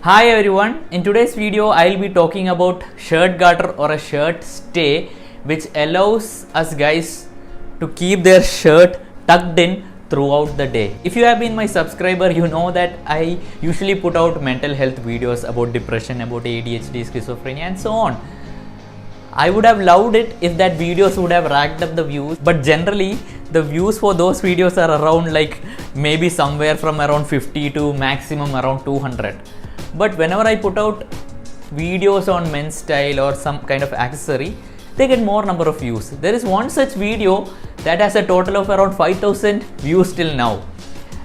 Hi everyone, in today's video I'll be talking about shirt garter or a shirt stay which allows us guys to keep their shirt tucked in throughout the day. If you have been my subscriber, you know that I usually put out mental health videos about depression, about ADHD, schizophrenia and so on. I would have loved it if that videos would have racked up the views, but generally the views for those videos are around like maybe somewhere from around 50 to maximum around 200. But whenever I put out videos on men's style or some kind of accessory, they get more number of views. There is one such video that has a total of around 5,000 views till now,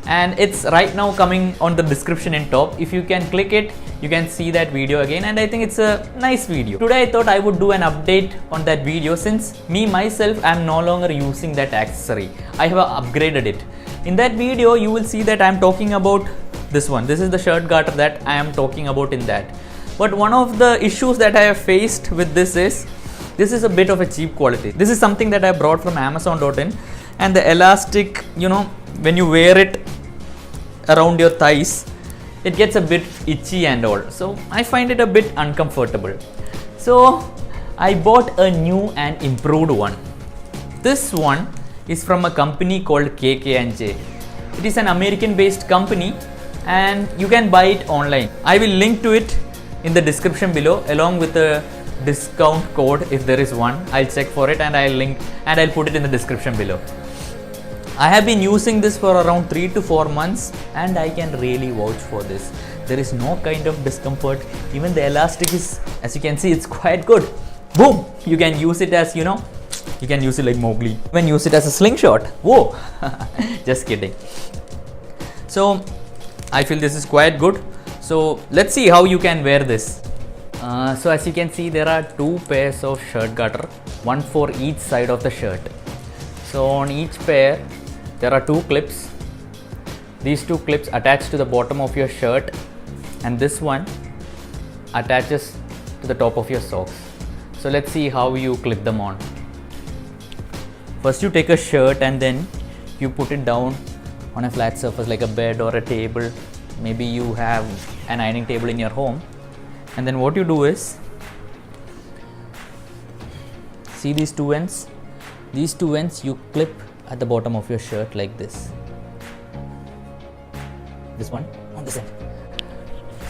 and it's right now coming on the description in top. If you can click it, you can see that video again, and I think it's a nice video. Today I thought I would do an update on that video since me myself I am no longer using that accessory. I have upgraded it. In that video you will see that I am talking about this one. This is the shirt garter that I am talking about in that. But one of the issues that I have faced with this is a bit of a cheap quality. This is something that I brought from Amazon.in, and the elastic, when you wear it around your thighs, it gets a bit itchy and all. So I find it a bit uncomfortable. So I bought a new and improved one. This one is from a company called KK&J. It is an American based company and you can buy it online. I will link to it in the description below along with a discount code if there is one. I'll check for it and I'll put it in the description below. I have been using this for around 3 to 4 months and I can really vouch for this. There is no kind of discomfort. Even the elastic is, as you can see, it's quite good. Boom! You can use it as, you can use it like Mowgli. You can use it as a slingshot. Whoa! Just kidding. So I feel this is quite good. So let's see how you can wear this. So as you can see, there are 2 pairs of shirt garter, one for each side of the shirt. So on each pair there are 2 clips. These 2 clips attach to the bottom of your shirt and this one attaches to the top of your socks. So let's see how you clip them on. First you take a shirt and then you put it down on a flat surface like a bed or a table. Maybe you have an ironing table in your home, and then what you do is, see these 2 ends? These 2 ends you clip at the bottom of your shirt like this. This one on this end.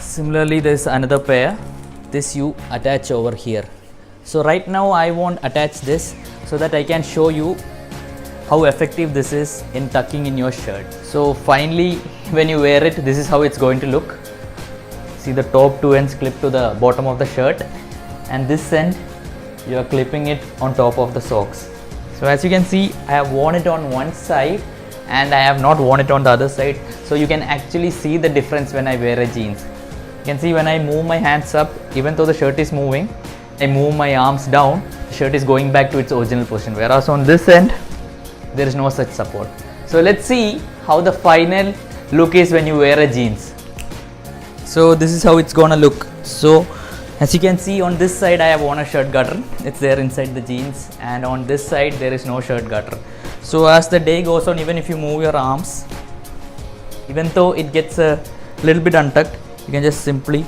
Similarly, there is another pair. This you attach over here. So right now I won't attach this so that I can show you how effective this is in tucking in your shirt. So finally, when you wear it, this is how it's going to look. See, the top 2 ends clip to the bottom of the shirt, and this end you are clipping it on top of the socks. So as you can see, I have worn it on one side and I have not worn it on the other side. So you can actually see the difference when I wear a jeans. You can see when I move my hands up, even though the shirt is moving, I move my arms down, the shirt is going back to its original position. Whereas on this end, there is no such support. So let's see how the final look is when you wear a jeans. So this is how it's gonna look. So as you can see, on this side I have worn a shirt garter. It's there inside the jeans, and on this side there is no shirt garter. So as the day goes on, even if you move your arms, even though it gets a little bit untucked, you can just simply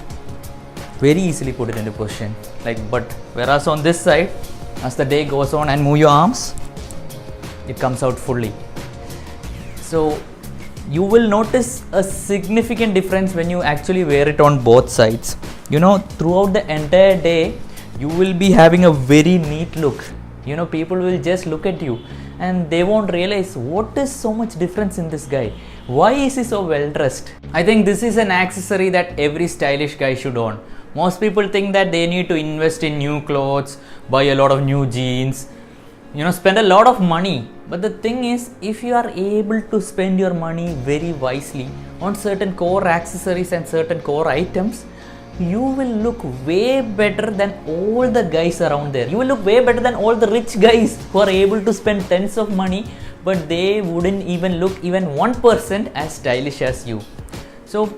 very easily put it into position. But whereas on this side, as the day goes on and move your arms, it comes out fully. So you will notice a significant difference when you actually wear it on both sides. Throughout the entire day you will be having a very neat look. People will just look at you and they won't realize what is so much difference in this guy. Why is he so well dressed? I think this is an accessory that every stylish guy should own. Most people think that they need to invest in new clothes, buy a lot of new jeans, spend a lot of money. But the thing is, if you are able to spend your money very wisely on certain core accessories and certain core items, you will look way better than all the guys around there. You will look way better than all the rich guys who are able to spend tons of money, but they wouldn't even look even 1% as stylish as you. So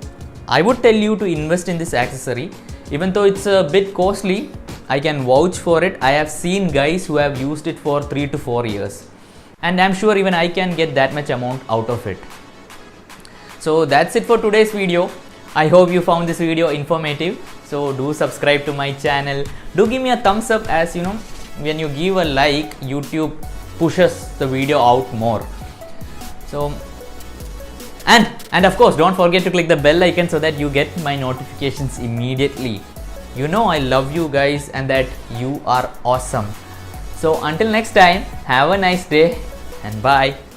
I would tell you to invest in this accessory. Even though it's a bit costly, I can vouch for it. I have seen guys who have used it for 3 to 4 years. And I'm sure even I can get that much amount out of it. So that's it for today's video. I hope you found this video informative. So do subscribe to my channel. Do give me a thumbs up, as you know, when you give a like, YouTube pushes the video out more. So and of course, don't forget to click the bell icon so that you get my notifications immediately. You know I love you guys and that you are awesome. So until next time, have a nice day and bye.